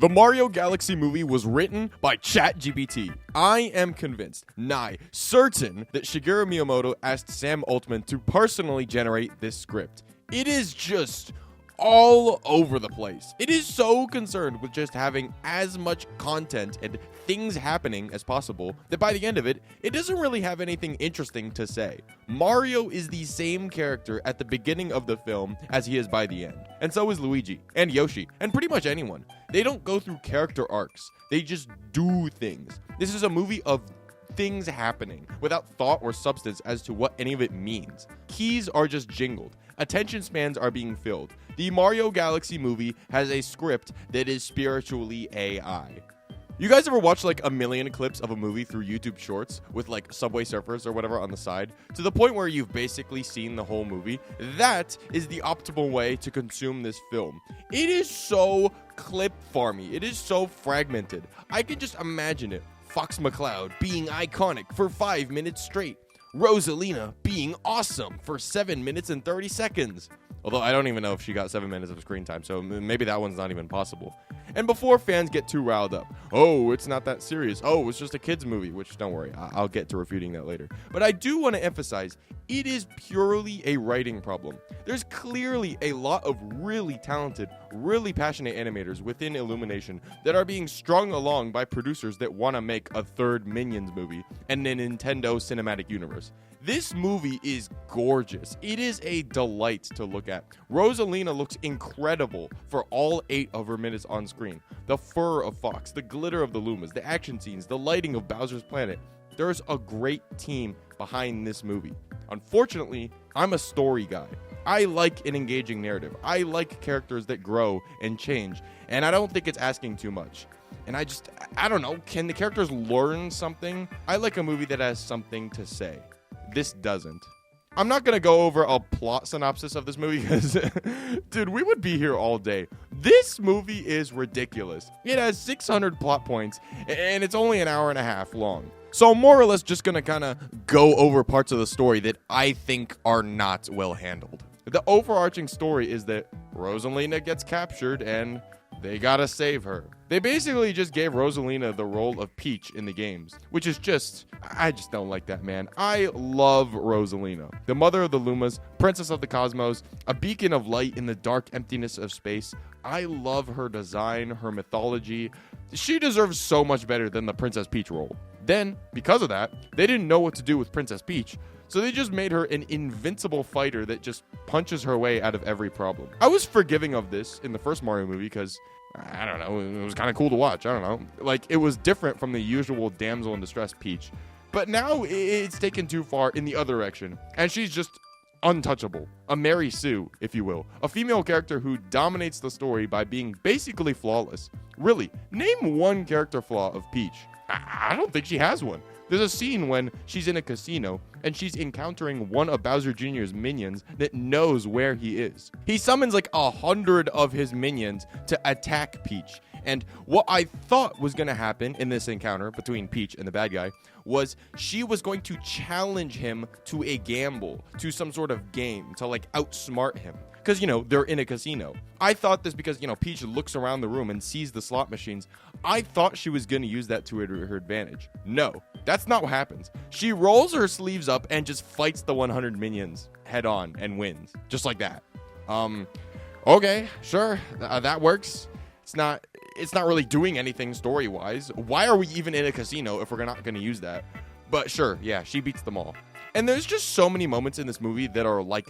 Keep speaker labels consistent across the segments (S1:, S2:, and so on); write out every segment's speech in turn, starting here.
S1: The Mario Galaxy movie was written by ChatGPT. I am convinced, certain, that Shigeru Miyamoto asked Sam Altman to personally generate this script. It is just all over the place. It is so concerned with just having as much content and things happening as possible that by the end of it, it doesn't really have anything interesting to say. Mario is the same character at the beginning of the film as he is by the end. And so is Luigi and Yoshi and pretty much anyone. They don't go through character arcs. They just do things. This is a movie of things happening without thought or substance as to what any of it means. Keys are just jingled. Attention spans are being filled. The Mario Galaxy movie has a script that is spiritually AI. You guys ever watch like a million clips of a movie through YouTube Shorts with like Subway Surfers or whatever on the side to the point where you've basically seen the whole movie? That is the optimal way to consume this film. It is so clip farmy. It is so fragmented. I can just imagine it. Fox McCloud being iconic for 5 minutes straight. Rosalina being awesome for 7 minutes and 30 seconds. Although I don't even know if she got 7 minutes of screen time, so maybe that one's not even possible. And before fans get too riled up, oh, it's not that serious. Oh, it's just a kid's movie, which don't worry, I'll get to refuting that later. But I do want to emphasize, it is purely a writing problem. There's clearly a lot of really talented, really passionate animators within Illumination that are being strung along by producers that want to make a third Minions movie and a Nintendo cinematic universe. This movie is gorgeous. It is a delight to look at. Rosalina looks incredible for all 8 of her minutes on screen. The fur of Fox, the glitter of the Lumas, the action scenes, the lighting of Bowser's Planet. There's a great team behind this movie. Unfortunately, I'm a story guy. I like an engaging narrative. I like characters that grow and change, and I don't think it's asking too much. And I don't know, can the characters learn something? I like a movie that has something to say. This doesn't. I'm not going to go over a plot synopsis of this movie because, dude, we would be here all day. This movie is ridiculous. It has 600 plot points, and it's only an hour and a half long. So I'm more or less just going to kind of go over parts of the story that I think are not well handled. The overarching story is that Rosalina gets captured and they gotta save her. They basically just gave Rosalina the role of Peach in the games, which is I just don't like that, man. I love Rosalina, the mother of the Lumas, princess of the cosmos, a beacon of light in the dark emptiness of space. I love her design, her mythology. She deserves so much better than the Princess Peach role. Then, because of that, they didn't know what to do with Princess Peach, so they just made her an invincible fighter that just punches her way out of every problem. I was forgiving of this in the first Mario movie because, I don't know, it was kind of cool to watch. I don't know. Like, it was different from the usual damsel in distress Peach. But now it's taken too far in the other direction, and she's just untouchable. A Mary Sue, if you will. A female character who dominates the story by being basically flawless. Really, name one character flaw of Peach. I don't think she has one. There's a scene when she's in a casino and she's encountering one of Bowser Jr.'s minions that knows where he is. He summons like 100 of his minions to attack Peach. And what I thought was going to happen in this encounter between Peach and the bad guy was she was going to challenge him to a gamble, to some sort of game, to like outsmart him. Because, they're in a casino. I thought this because, Peach looks around the room and sees the slot machines. I thought she was going to use that to her advantage. No, that's not what happens. She rolls her sleeves up and just fights the 100 minions head on and wins. Just like that. Okay, sure, that works. It's not really doing anything story-wise. Why are we even in a casino if we're not going to use that? But sure, yeah, she beats them all. And there's just so many moments in this movie that are like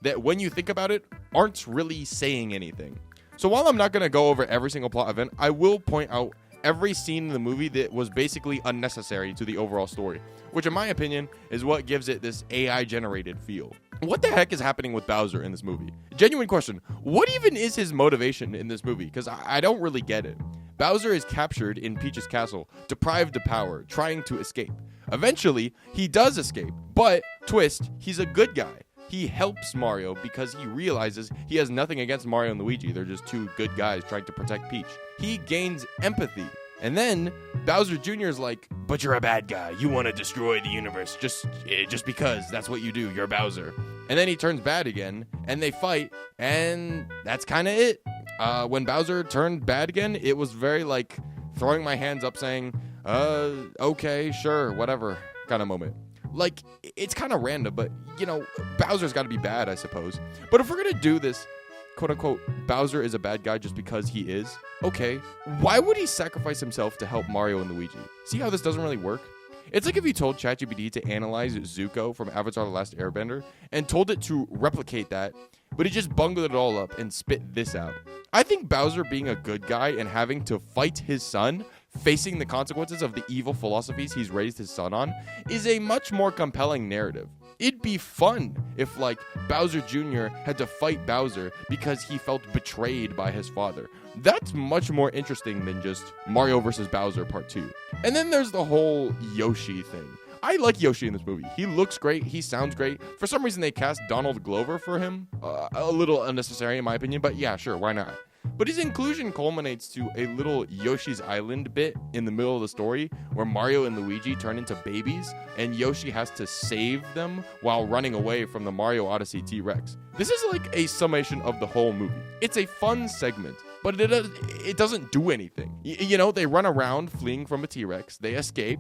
S1: that when you think about it, aren't really saying anything. So while I'm not going to go over every single plot event, I will point out every scene in the movie that was basically unnecessary to the overall story, which in my opinion is what gives it this AI-generated feel. What the heck is happening with Bowser in this movie? Genuine question. What even is his motivation in this movie? Because I don't really get it. Bowser is captured in Peach's castle, deprived of power, trying to escape. Eventually, he does escape, but, twist, he's a good guy. He helps Mario because he realizes he has nothing against Mario and Luigi. They're just two good guys trying to protect Peach. He gains empathy. And then Bowser Jr. is like, but you're a bad guy. You want to destroy the universe just because that's what you do. You're Bowser. And then he turns bad again, and they fight, and that's kind of it. When Bowser turned bad again, it was very like throwing my hands up saying, okay, sure, whatever kind of moment. Like, it's kind of random, but, you know, Bowser's got to be bad, I suppose. But if we're going to do this, quote-unquote, Bowser is a bad guy just because he is, okay, why would he sacrifice himself to help Mario and Luigi? See how this doesn't really work? It's like if you told ChatGPT to analyze Zuko from Avatar: The Last Airbender and told it to replicate that, but it just bungled it all up and spit this out. I think Bowser being a good guy and having to fight his son, facing the consequences of the evil philosophies he's raised his son on, is a much more compelling narrative. It'd be fun if, like, Bowser Jr. had to fight Bowser because he felt betrayed by his father. That's much more interesting than just Mario vs. Bowser Part 2. And then there's the whole Yoshi thing. I like Yoshi in this movie. He looks great. He sounds great. For some reason, they cast Donald Glover for him. A little unnecessary, in my opinion, but yeah, sure, why not? But his inclusion culminates to a little Yoshi's Island bit in the middle of the story where Mario and Luigi turn into babies and Yoshi has to save them while running away from the Mario Odyssey T-Rex. This is like a summation of the whole movie. It's a fun segment, but it doesn't do anything. You know, they run around fleeing from a T-Rex, they escape,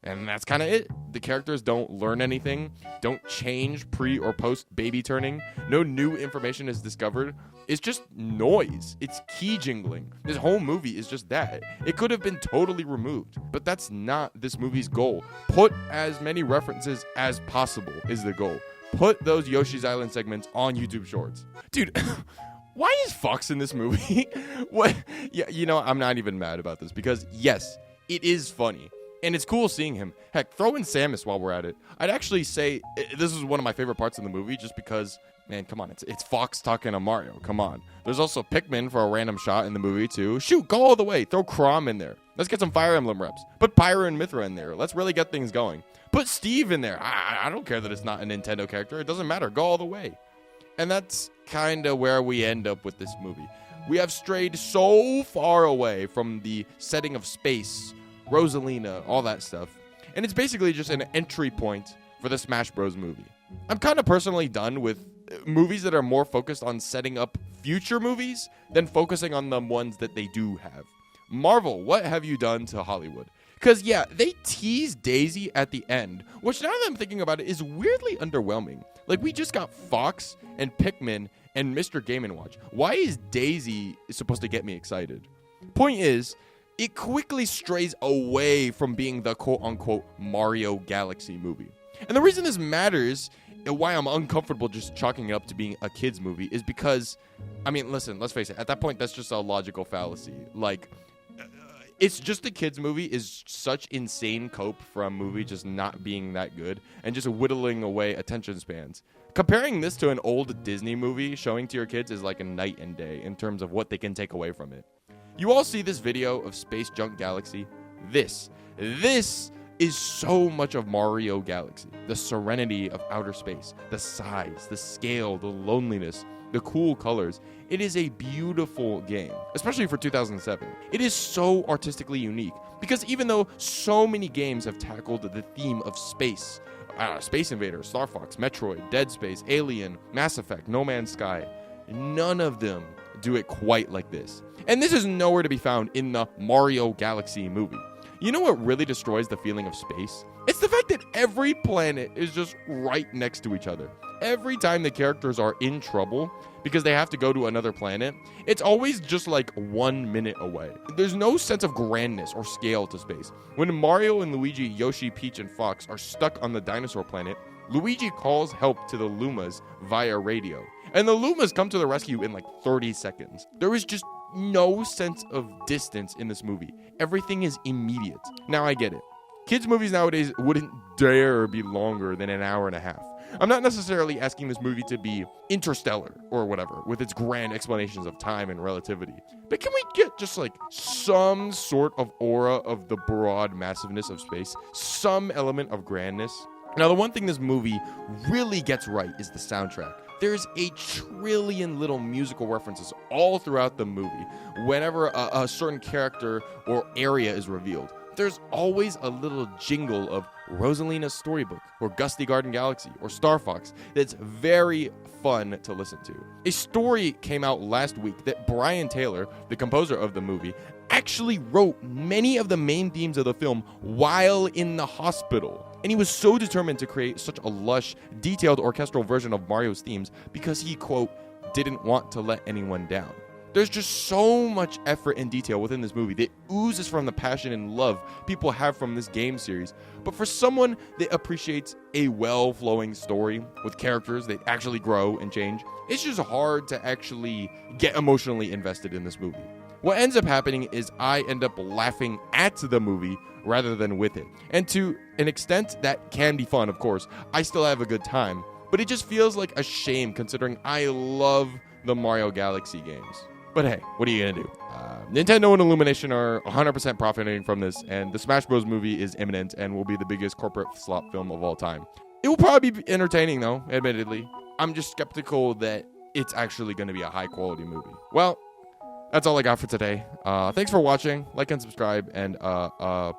S1: and that's kind of it. The characters don't learn anything, don't change pre or post baby turning, no new information is discovered. It's just noise. It's key jingling. This whole movie is just that. It could have been totally removed, but that's not this movie's goal. Put as many references as possible is the goal. Put those Yoshi's Island segments on YouTube Shorts. Dude, why is Fox in this movie? What? Yeah, you know, I'm not even mad about this because, yes, it is funny. And it's cool seeing him. Heck, throw in Samus while we're at it. I'd actually say this is one of my favorite parts of the movie just because, man, come on. It's Fox talking to Mario. Come on. There's also Pikmin for a random shot in the movie, too. Shoot, go all the way. Throw Chrom in there. Let's get some Fire Emblem reps. Put Pyra and Mithra in there. Let's really get things going. Put Steve in there. I don't care that it's not a Nintendo character. It doesn't matter. Go all the way. And that's kind of where we end up with this movie. We have strayed so far away from the setting of space, Rosalina, all that stuff. And it's basically just an entry point for the Smash Bros. Movie. I'm kind of personally done with movies that are more focused on setting up future movies than focusing on the ones that they do have. Marvel, what have you done to Hollywood? Because, yeah, they tease Daisy at the end, which now that I'm thinking about it is weirdly underwhelming. Like, we just got Fox and Pikmin and Mr. Game & Watch. Why is Daisy supposed to get me excited? Point is, it quickly strays away from being the quote-unquote Mario Galaxy movie. And the reason this matters, and why I'm uncomfortable just chalking it up to being a kid's movie, is because, I mean, listen, let's face it, at that point, that's just a logical fallacy. Like, it's just a kid's movie is such insane cope from a movie just not being that good and just whittling away attention spans. Comparing this to an old Disney movie showing to your kids is like a night and day in terms of what they can take away from it. You all see this video of Space Junk Galaxy? This is so much of Mario Galaxy. The serenity of outer space, the size, the scale, the loneliness, the cool colors. It is a beautiful game, especially for 2007. It is so artistically unique because even though so many games have tackled the theme of space, Space Invaders, Star Fox, Metroid, Dead Space, Alien, Mass Effect, No Man's Sky, none of them do it quite like this. And this is nowhere to be found in the Mario Galaxy movie. You know what really destroys the feeling of space? It's the fact that every planet is just right next to each other. Every time the characters are in trouble because they have to go to another planet, it's always just like 1 minute away. There's no sense of grandness or scale to space. When Mario and Luigi, Yoshi, Peach, and Fox are stuck on the dinosaur planet, Luigi calls help to the Lumas via radio. And the Lumas come to the rescue in like 30 seconds. There is just no sense of distance in this movie. Everything is immediate. Now I get it. Kids' movies nowadays wouldn't dare be longer than an hour and a half. I'm not necessarily asking this movie to be Interstellar or whatever, with its grand explanations of time and relativity. But can we get just like some sort of aura of the broad massiveness of space? Some element of grandness? Now, the one thing this movie really gets right is the soundtrack. There's a trillion little musical references all throughout the movie whenever a certain character or area is revealed. there's always a little jingle of Rosalina's Storybook or Gusty Garden Galaxy or Star Fox that's very fun to listen to. A story came out last week that Brian Taylor, the composer of the movie, actually wrote many of the main themes of the film while in the hospital. And he was so determined to create such a lush, detailed orchestral version of Mario's themes because he, quote, didn't want to let anyone down. There's just so much effort and detail within this movie that oozes from the passion and love people have from this game series. But for someone that appreciates a well-flowing story with characters that actually grow and change, it's just hard to actually get emotionally invested in this movie. What ends up happening is I end up laughing at the movie rather than with it. And to an extent, that can be fun, of course. I still have a good time. But it just feels like a shame considering I love the Mario Galaxy games. But hey, what are you going to do? Nintendo and Illumination are 100% profiting from this, and the Smash Bros. Movie is imminent and will be the biggest corporate slop film of all time. It will probably be entertaining, though, admittedly. I'm just skeptical that it's actually going to be a high-quality movie. Well, that's all I got for today. Thanks for watching. Like and subscribe, and bye!